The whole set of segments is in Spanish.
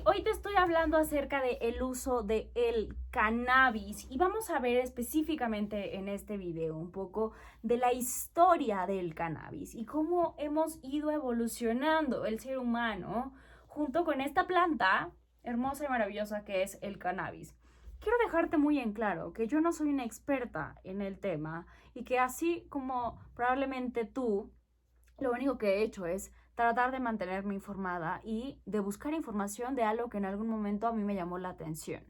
Hoy te estoy hablando acerca del uso del cannabis y vamos a ver específicamente en este video un poco de la historia del cannabis y cómo hemos ido evolucionando el ser humano junto con esta planta hermosa y maravillosa que es el cannabis. Quiero dejarte muy en claro que yo no soy una experta en el tema y que así como probablemente tú, lo único que he hecho es tratar de mantenerme informada y de buscar información de algo que en algún momento a mí me llamó la atención.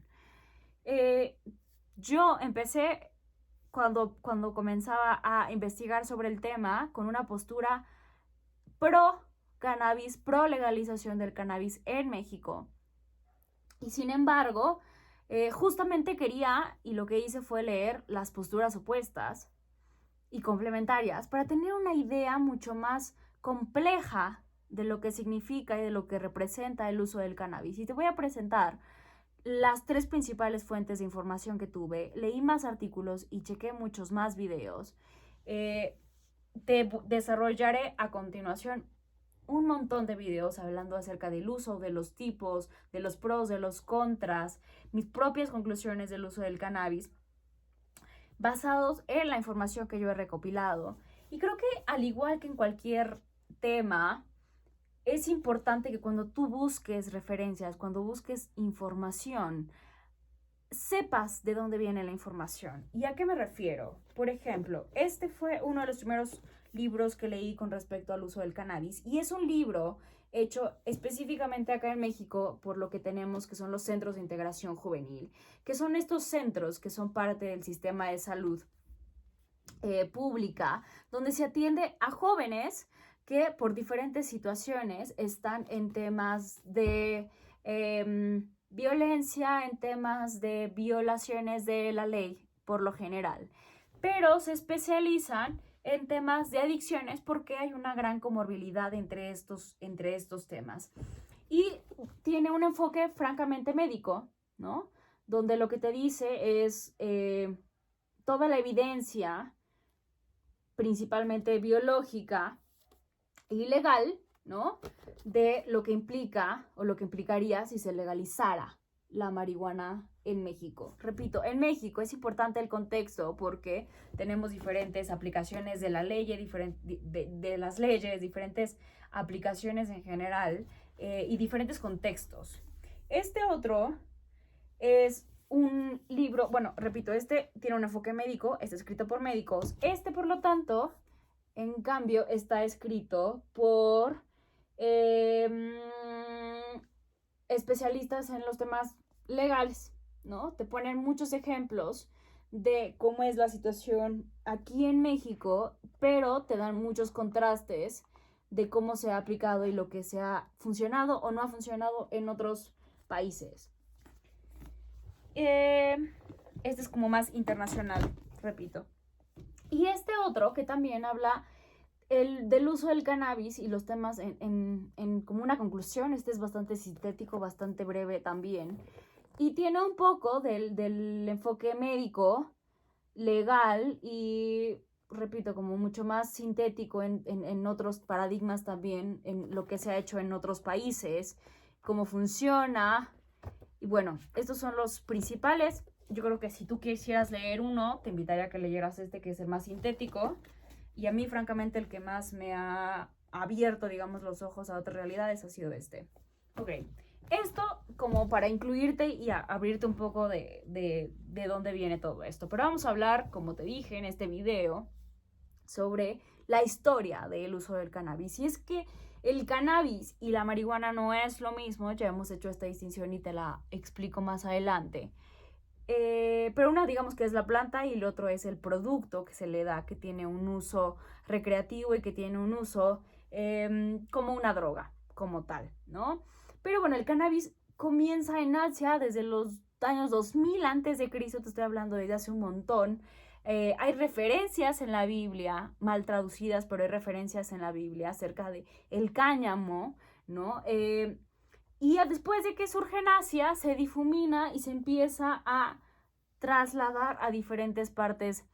Eh, yo empecé cuando comenzaba a investigar sobre el tema con una postura pro cannabis, pro legalización del cannabis en México. Y sin embargo, justamente quería, y lo que hice fue leer las posturas opuestas y complementarias para tener una idea mucho más compleja de lo que significa y de lo que representa el uso del cannabis. Y te voy a presentar las tres principales fuentes de información que tuve. Leí más artículos y chequé muchos más videos. Te desarrollaré a continuación un montón de videos hablando acerca del uso, de los tipos, de los pros, de los contras, mis propias conclusiones del uso del cannabis, basados en la información que yo he recopilado. Y creo que al igual que en cualquier tema, es importante que cuando tú busques referencias, cuando busques información, sepas de dónde viene la información. ¿Y a qué me refiero? Por ejemplo, este fue uno de los primeros libros que leí con respecto al uso del cannabis y es un libro hecho específicamente acá en México por lo que tenemos que son los centros de integración juvenil, que son estos centros que son parte del sistema de salud pública, donde se atiende a jóvenes que por diferentes situaciones están en temas de violencia, en temas de violaciones de la ley, por lo general, pero se especializan en temas de adicciones porque hay una gran comorbilidad entre estos temas. Y tiene un enfoque francamente médico, ¿no? Donde lo que te dice es toda la evidencia, principalmente biológica y legal, ¿no? De lo que implica o lo que implicaría si se legalizara la marihuana en México. Repito, en México es importante el contexto porque tenemos diferentes aplicaciones de la ley, de las leyes, diferentes aplicaciones en general y diferentes contextos. Este otro es un libro, bueno, repito, este tiene un enfoque médico, está escrito por médicos. Este, por lo tanto, en cambio, está escrito por especialistas en los temas legales, ¿no? Te ponen muchos ejemplos de cómo es la situación aquí en México, pero te dan muchos contrastes de cómo se ha aplicado y lo que se ha funcionado o no ha funcionado en otros países. Este es como más internacional, repito. Y este otro que también habla del uso del cannabis y los temas en como una conclusión. Este es bastante sintético, bastante breve también. Y tiene un poco del enfoque médico, legal y, repito, como mucho más sintético en otros paradigmas también, en lo que se ha hecho en otros países, cómo funciona. Y bueno, estos son los principales. Yo creo que si tú quisieras leer uno, te invitaría a que leyeras este, que es el más sintético. Y a mí, francamente, el que más me ha abierto, digamos, los ojos a otras realidades ha sido este. Ok, esto como para incluirte y abrirte un poco de dónde viene todo esto. Pero vamos a hablar, como te dije en este video, sobre la historia del uso del cannabis. Y es que el cannabis y la marihuana no es lo mismo, ya hemos hecho esta distinción y te la explico más adelante. Pero una digamos que es la planta y el otro es el producto que se le da, que tiene un uso recreativo y que tiene un uso como una droga, como tal, ¿no? Pero bueno, el cannabis comienza en Asia desde los años 2000 antes de Cristo, te estoy hablando desde hace un montón. Hay referencias en la Biblia, mal traducidas, pero hay referencias en la Biblia acerca de el cáñamo, ¿no? Y después de que surge en Asia, se difumina y se empieza a trasladar a diferentes partes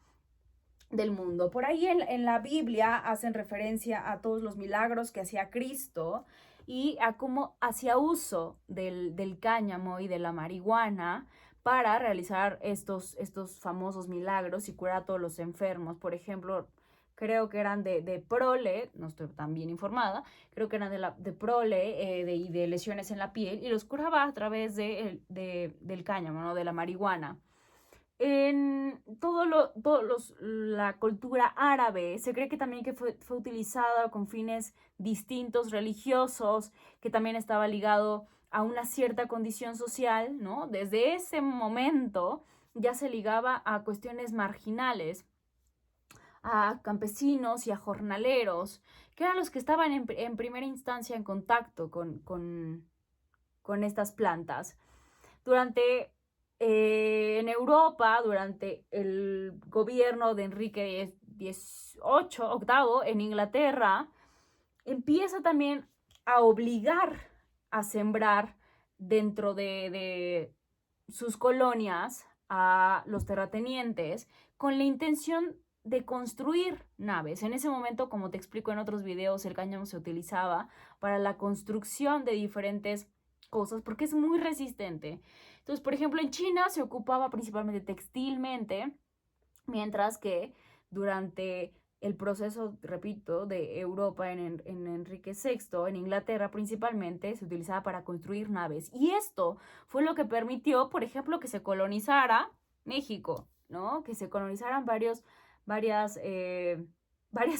del mundo. Por ahí en la Biblia hacen referencia a todos los milagros que hacía Cristo y a cómo hacía uso del cáñamo y de la marihuana para realizar estos famosos milagros y curar a todos los enfermos. Por ejemplo, creo que eran de prole, no estoy tan bien informada, creo que eran de prole y de lesiones en la piel, y los curaba a través del cáñamo, ¿no? De la marihuana. En la cultura árabe se cree que también que fue utilizada con fines distintos religiosos, que también estaba ligado a una cierta condición social, ¿no? Desde ese momento ya se ligaba a cuestiones marginales, a campesinos y a jornaleros, que eran los que estaban en primera instancia en contacto con estas plantas. En Europa, durante el gobierno de Enrique VIII, en Inglaterra, empieza también a obligar a sembrar dentro de sus colonias a los terratenientes con la intención de construir naves. En ese momento, como te explico en otros videos, el cáñamo se utilizaba para la construcción de diferentes cosas porque es muy resistente. Entonces, por ejemplo, en China se ocupaba principalmente textilmente, mientras que durante el proceso, repito, de Europa en Enrique VI, en Inglaterra principalmente, se utilizaba para construir naves. Y esto fue lo que permitió, por ejemplo, que se colonizara México, ¿no? Que se colonizaran varias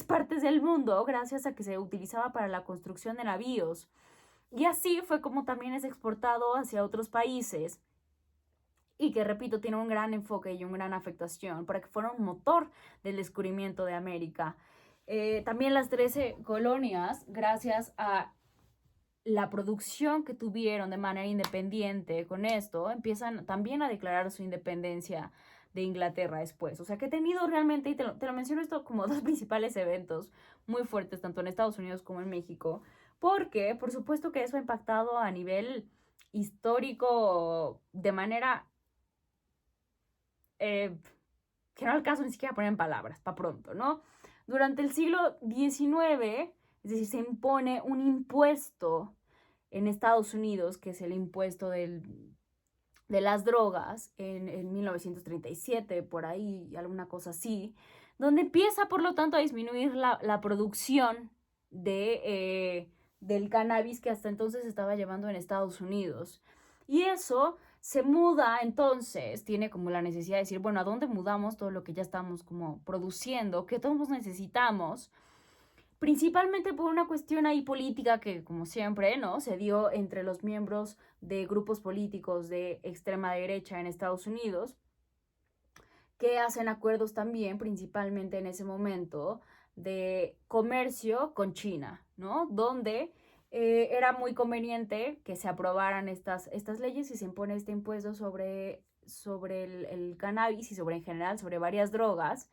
partes del mundo gracias a que se utilizaba para la construcción de navíos. Y así fue como también es exportado hacia otros países y que, repito, tiene un gran enfoque y una gran afectación para que fuera un motor del descubrimiento de América. También las 13 colonias, gracias a la producción que tuvieron de manera independiente con esto, empiezan también a declarar su independencia de Inglaterra después. O sea que he tenido realmente, y te lo menciono esto como dos principales eventos muy fuertes, tanto en Estados Unidos como en México, porque por supuesto que eso ha impactado a nivel histórico de manera que no alcanzo ni siquiera a poner en palabras, para pronto, ¿no? Durante el siglo XIX, es decir, se impone un impuesto en Estados Unidos, que es el impuesto de las drogas, en 1937, por ahí, alguna cosa así, donde empieza, por lo tanto, a disminuir la producción del cannabis que hasta entonces estaba llevando en Estados Unidos. Y eso se muda, entonces, tiene como la necesidad de decir, bueno, ¿a dónde mudamos todo lo que ya estamos como produciendo? ¿Qué todos necesitamos? Principalmente por una cuestión ahí política que, como siempre, ¿no? Se dio entre los miembros de grupos políticos de extrema derecha en Estados Unidos, que hacen acuerdos también, principalmente en ese momento, de comercio con China, ¿no? Donde era muy conveniente que se aprobaran estas leyes y se impone este impuesto sobre el cannabis y en general sobre varias drogas.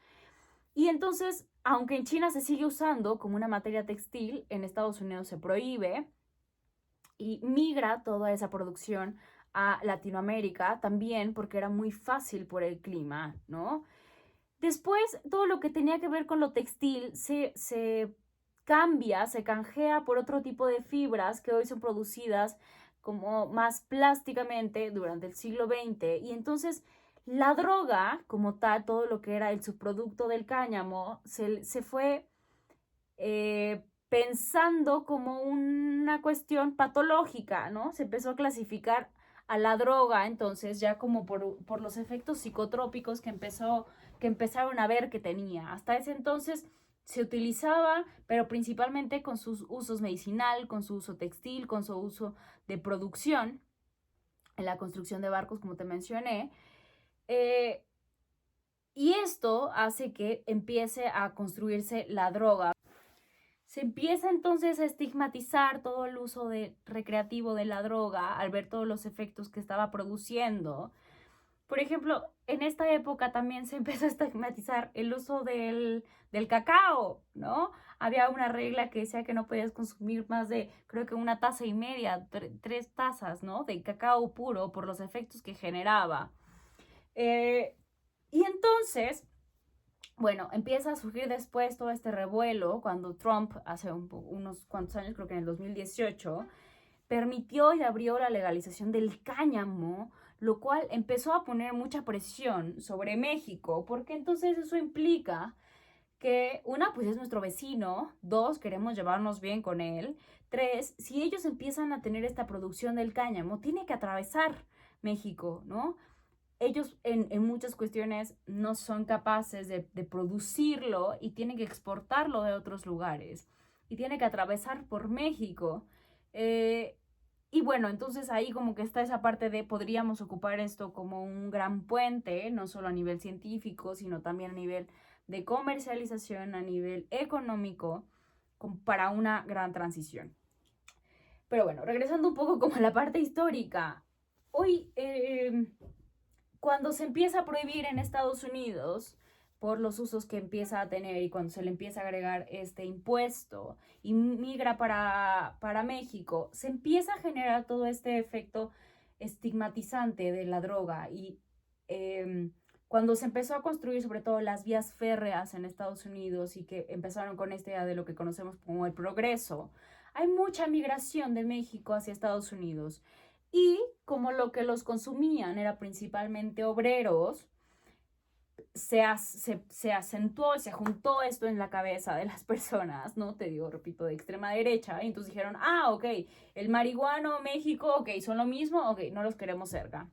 Y entonces, aunque en China se sigue usando como una materia textil, en Estados Unidos se prohíbe y migra toda esa producción a Latinoamérica también porque era muy fácil por el clima, ¿no? Después, todo lo que tenía que ver con lo textil se cambia, se canjea por otro tipo de fibras que hoy son producidas como más plásticamente durante el siglo XX. Y entonces la droga, como tal, todo lo que era el subproducto del cáñamo, se fue pensando como una cuestión patológica, ¿no? Se empezó a clasificar a la droga, entonces ya como por los efectos psicotrópicos que empezaron a ver que tenía. Hasta ese entonces se utilizaba, pero principalmente con sus usos medicinal, con su uso textil, con su uso de producción, en la construcción de barcos, como te mencioné. Y esto hace que empiece a construirse la droga. Se empieza entonces a estigmatizar todo el uso recreativo de la droga al ver todos los efectos que estaba produciendo. Por ejemplo, en esta época también se empezó a estigmatizar el uso del cacao, ¿no? Había una regla que decía que no podías consumir más de, creo que 1,5 tazas, 3 tazas, ¿no? De cacao puro por los efectos que generaba. Y entonces Bueno, empieza a surgir después todo este revuelo cuando Trump, hace unos cuantos años, creo que en el 2018, permitió y abrió la legalización del cáñamo, lo cual empezó a poner mucha presión sobre México, porque entonces eso implica que una, pues es nuestro vecino, dos, queremos llevarnos bien con él, tres, si ellos empiezan a tener esta producción del cáñamo, tiene que atravesar México, ¿no? Ellos en muchas cuestiones no son capaces de producirlo y tienen que exportarlo de otros lugares y tiene que atravesar por México. Eh, y bueno, entonces ahí como que está esa parte de podríamos ocupar esto como un gran puente, no solo a nivel científico, sino también a nivel de comercialización, a nivel económico, para una gran transición. Pero bueno, regresando un poco como a la parte histórica, hoy cuando se empieza a prohibir en Estados Unidos por los usos que empieza a tener y cuando se le empieza a agregar este impuesto y migra para México, se empieza a generar todo este efecto estigmatizante de la droga y cuando se empezó a construir sobre todo las vías férreas en Estados Unidos y que empezaron con esta idea de lo que conocemos como el progreso, hay mucha migración de México hacia Estados Unidos. Y como lo que los consumían era principalmente obreros, se acentuó, se juntó esto en la cabeza de las personas, ¿no? Te digo, repito, de extrema derecha, y entonces dijeron, ah, ok, el marihuano, México, ok, son lo mismo, ok, no los queremos cerca.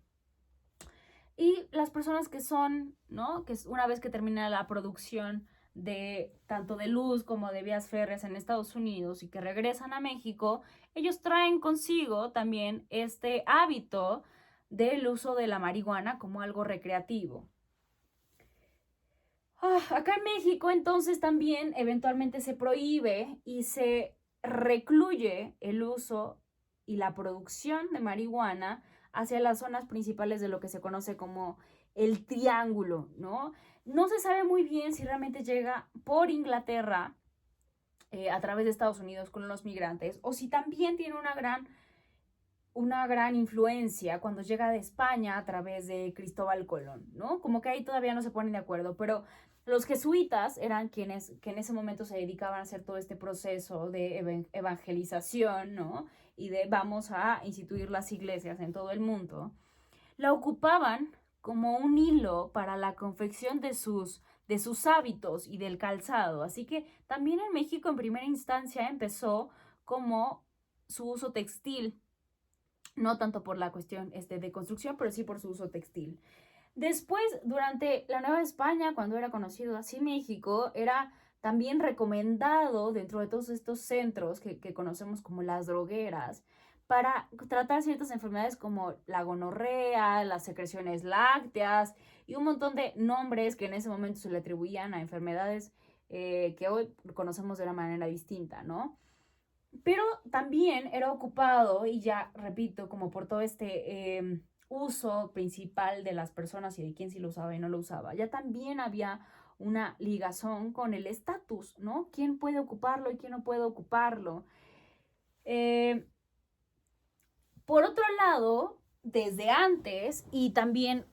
Y las personas que son, ¿no? Que una vez que termina la producción de tanto de luz como de vías férreas en Estados Unidos y que regresan a México, ellos traen consigo también este hábito del uso de la marihuana como algo recreativo. Acá en México entonces también eventualmente se prohíbe y se recluye el uso y la producción de marihuana hacia las zonas principales de lo que se conoce como el triángulo, ¿no? No se sabe muy bien si realmente llega por Inglaterra a través de Estados Unidos con los migrantes o si también tiene una gran influencia cuando llega de España a través de Cristóbal Colón, ¿no? Como que ahí todavía no se ponen de acuerdo, pero los jesuitas eran quienes que en ese momento se dedicaban a hacer todo este proceso de evangelización, ¿no? Y de vamos a instituir las iglesias en todo el mundo. La ocupaban como un hilo para la confección de sus hábitos y del calzado. Así que también en México en primera instancia empezó como su uso textil, no tanto por la cuestión de construcción, pero sí por su uso textil. Después, durante la Nueva España, cuando era conocido así México, era también recomendado dentro de todos estos centros que conocemos como las drogueras, para tratar ciertas enfermedades como la gonorrea, las secreciones lácteas y un montón de nombres que en ese momento se le atribuían a enfermedades que hoy conocemos de una manera distinta, ¿no? Pero también era ocupado, y ya repito, como por todo este uso principal de las personas y de quién sí lo usaba y no lo usaba, ya también había una ligazón con el estatus, ¿no? ¿Quién puede ocuparlo y quién no puede ocuparlo? Eh, por otro lado, desde antes y también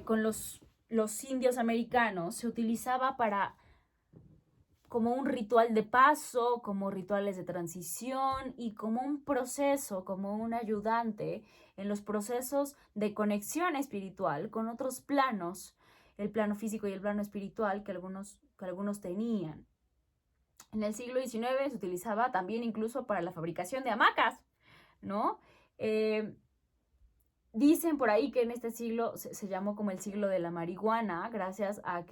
con los indios americanos, se utilizaba para como un ritual de paso, como rituales de transición y como un proceso, como un ayudante en los procesos de conexión espiritual con otros planos, el plano físico y el plano espiritual que algunos tenían. En el siglo XIX se utilizaba también incluso para la fabricación de hamacas, ¿no? Dicen por ahí que en este siglo se llamó como el siglo de la marihuana, gracias a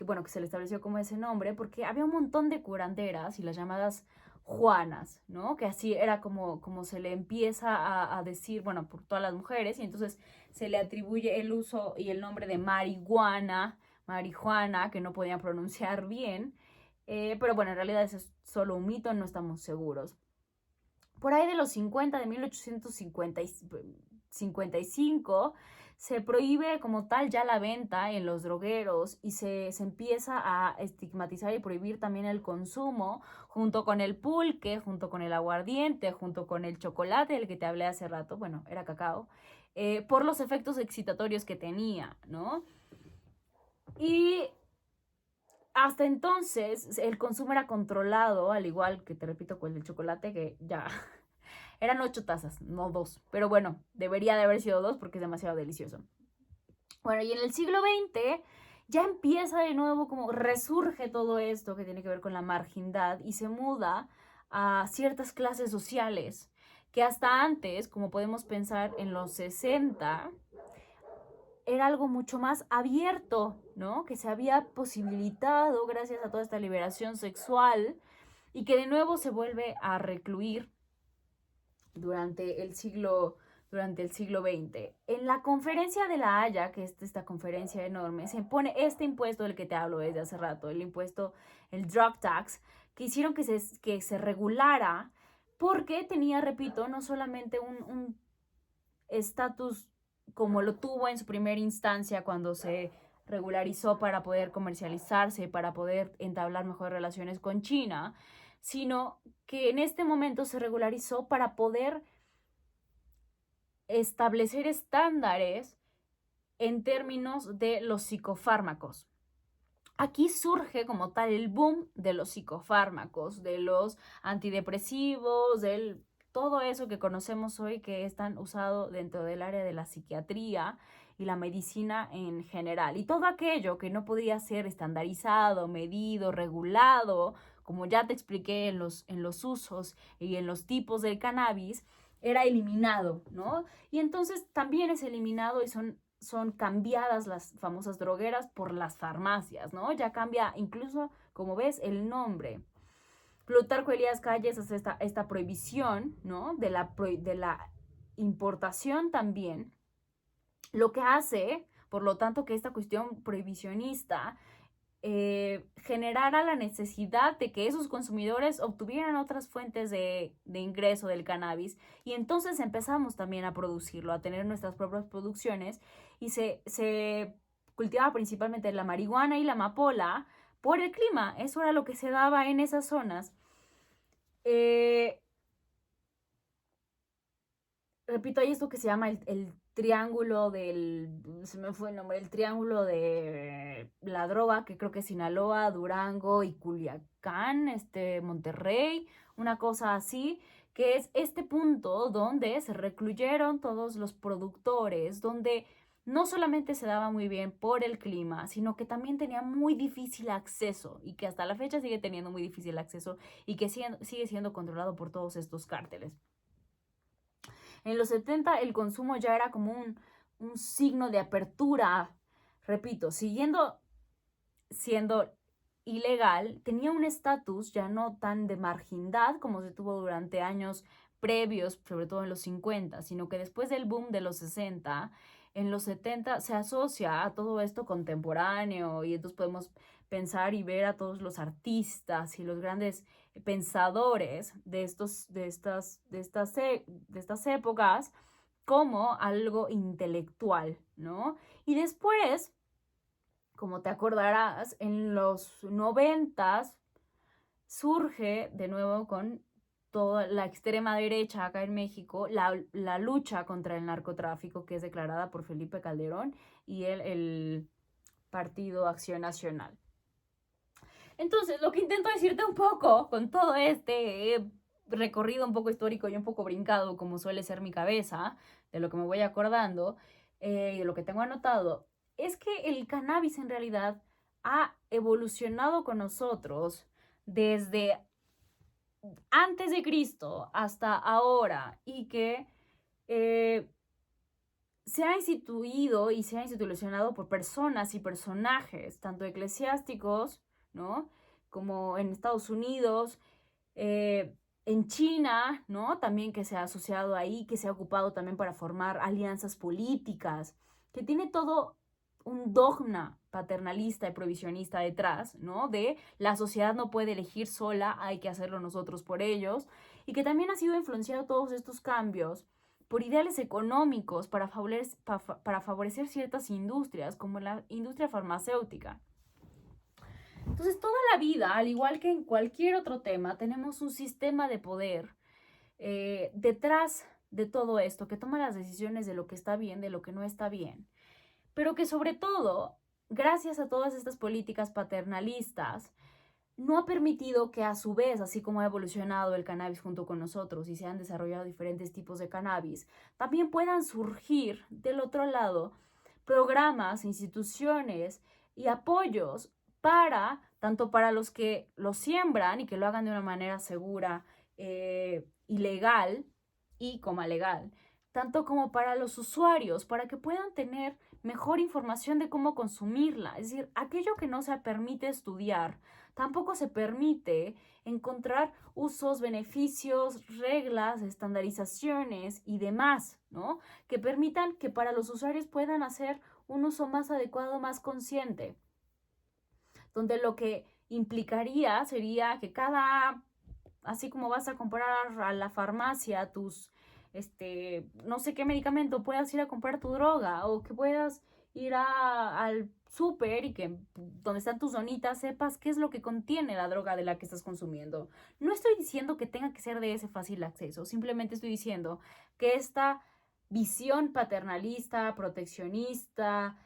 bueno, que se le estableció como ese nombre, porque había un montón de curanderas y las llamadas Juanas, ¿no? Que así era como se le empieza a decir, bueno, por todas las mujeres, y entonces se le atribuye el uso y el nombre de marihuana, que no podían pronunciar bien, pero bueno, en realidad eso es solo un mito, no estamos seguros. Por ahí de los 50, de 1855, se prohíbe como tal ya la venta en los drogueros y se empieza a estigmatizar y prohibir también el consumo junto con el pulque, junto con el aguardiente, junto con el chocolate del que te hablé hace rato, bueno, era cacao, por los efectos excitatorios que tenía, ¿no? Y hasta entonces el consumo era controlado, al igual que te repito con el chocolate, que ya eran 8 tazas, no 2. Pero bueno, debería de haber sido 2 porque es demasiado delicioso. Bueno, y en el siglo XX ya empieza de nuevo, como resurge todo esto que tiene que ver con la marginalidad y se muda a ciertas clases sociales que hasta antes, como podemos pensar en los 60, era algo mucho más abierto, ¿no? Que se había posibilitado gracias a toda esta liberación sexual y que de nuevo se vuelve a recluir durante el siglo XX. En la conferencia de La Haya, que es esta conferencia enorme, se impone este impuesto del que te hablo desde hace rato, el impuesto, el drug tax, que hicieron que se regulara porque tenía, repito, no solamente un estatus como lo tuvo en su primera instancia cuando se regularizó para poder comercializarse, para poder entablar mejores relaciones con China, sino que en este momento se regularizó para poder establecer estándares en términos de los psicofármacos. Aquí surge como tal el boom de los psicofármacos, de los antidepresivos, del todo eso que conocemos hoy que están usados dentro del área de la psiquiatría y la medicina en general. Y todo aquello que no podía ser estandarizado, medido, regulado, como ya te expliqué en los usos y en los tipos del cannabis, era eliminado, ¿no? Y entonces también es eliminado y son cambiadas las famosas drogueras por las farmacias, ¿no? Ya cambia incluso, como ves, el nombre. Plutarco Elías Calles hace esta prohibición, ¿no? De la importación también, lo que hace, por lo tanto, que esta cuestión prohibicionista generara la necesidad de que esos consumidores obtuvieran otras fuentes de ingreso del cannabis y entonces empezamos también a producirlo, a tener nuestras propias producciones y se cultivaba principalmente la marihuana y la amapola por el clima, eso era lo que se daba en esas zonas. Repito, hay esto que se llama el triángulo se me fue el nombre, el triángulo de la droga, que creo que es Sinaloa, Durango y Culiacán, Monterrey, una cosa así, que es este punto donde se recluyeron todos los productores, donde no solamente se daba muy bien por el clima, sino que también tenía muy difícil acceso y que hasta la fecha sigue teniendo muy difícil acceso y que sigue siendo controlado por todos estos cárteles. En los 70 el consumo ya era como un signo de apertura, repito, siendo ilegal, tenía un estatus ya no tan de marginalidad como se tuvo durante años previos, sobre todo en los 50, sino que después del boom de los 60, en los 70 se asocia a todo esto contemporáneo y entonces podemos pensar y ver a todos los artistas y los grandes pensadores de estas épocas como algo intelectual, ¿no? Y después, como te acordarás, en los 90 surge de nuevo con toda la extrema derecha acá en México, la lucha contra el narcotráfico que es declarada por Felipe Calderón y el Partido Acción Nacional. Entonces, lo que intento decirte un poco con todo este recorrido un poco histórico y un poco brincado, como suele ser mi cabeza, de lo que me voy acordando y de lo que tengo anotado, es que el cannabis en realidad ha evolucionado con nosotros desde antes de Cristo hasta ahora y que se ha instituido y se ha institucionado por personas y personajes, tanto eclesiásticos, ¿no? Como en Estados Unidos, en China, ¿no? También que se ha asociado ahí, que se ha ocupado también para formar alianzas políticas, que tiene todo un dogma paternalista y provisionista detrás, ¿no? De la sociedad no puede elegir sola, hay que hacerlo nosotros por ellos, y que también ha sido influenciado todos estos cambios por ideales económicos para favorecer ciertas industrias, como la industria farmacéutica. Entonces, toda la vida, al igual que en cualquier otro tema, tenemos un sistema de poder detrás de todo esto, que toma las decisiones de lo que está bien, de lo que no está bien, pero que sobre todo gracias a todas estas políticas paternalistas, no ha permitido que a su vez, así como ha evolucionado el cannabis junto con nosotros y se han desarrollado diferentes tipos de cannabis, también puedan surgir del otro lado programas, instituciones y apoyos para, tanto para los que lo siembran y que lo hagan de una manera segura y legal y como legal, tanto como para los usuarios, para que puedan tener mejor información de cómo consumirla. Es decir, aquello que no se permite estudiar, tampoco se permite encontrar usos, beneficios, reglas, estandarizaciones y demás, ¿no? Que permitan que para los usuarios puedan hacer un uso más adecuado, más consciente. Donde lo que implicaría sería que así como vas a comprar a la farmacia tus, no sé qué medicamento, puedas ir a comprar tu droga o que puedas ir al súper y que donde están tus donitas sepas qué es lo que contiene la droga de la que estás consumiendo. No estoy diciendo que tenga que ser de ese fácil acceso, simplemente estoy diciendo que esta visión paternalista, proteccionista,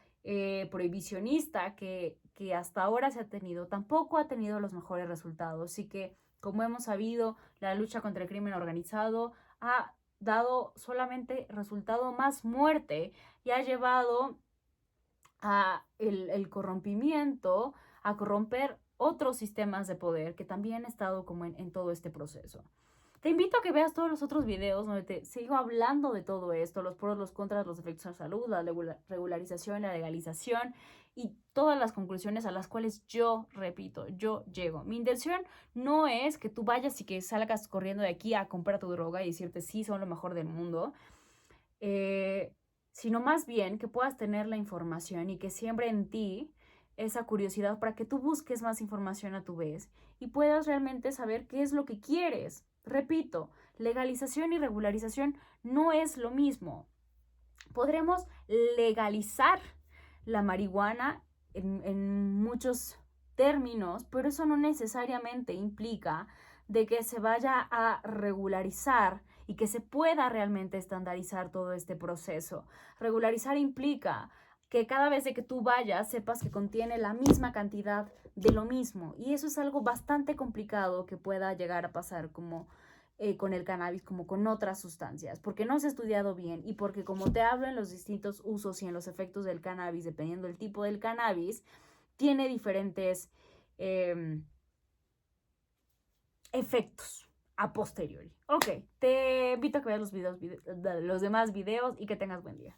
prohibicionista que hasta ahora se ha tenido, tampoco ha tenido los mejores resultados. Y que, como hemos sabido, la lucha contra el crimen organizado ha dado solamente resultado más muerte y ha llevado a el corrompimiento, a corromper otros sistemas de poder que también han estado como en todo este proceso. Te invito a que veas todos los otros videos donde te sigo hablando de todo esto, los pros, los contras, los efectos en salud, la regularización, la legalización y todas las conclusiones a las cuales yo, repito, yo llego. Mi intención no es que tú vayas y que salgas corriendo de aquí a comprar tu droga y decirte sí, son lo mejor del mundo, sino más bien que puedas tener la información y que siembre en ti esa curiosidad para que tú busques más información a tu vez y puedas realmente saber qué es lo que quieres. Repito, legalización y regularización no es lo mismo. Podremos legalizar la marihuana en muchos términos, pero eso no necesariamente implica de que se vaya a regularizar y que se pueda realmente estandarizar todo este proceso. Regularizar implica que cada vez de que tú vayas sepas que contiene la misma cantidad de lo mismo, y eso es algo bastante complicado que pueda llegar a pasar como con el cannabis como con otras sustancias, porque no se ha estudiado bien y porque, como te hablo en los distintos usos y en los efectos del cannabis, dependiendo del tipo del cannabis, tiene diferentes efectos a posteriori. Ok, te invito a que veas los demás videos y que tengas buen día.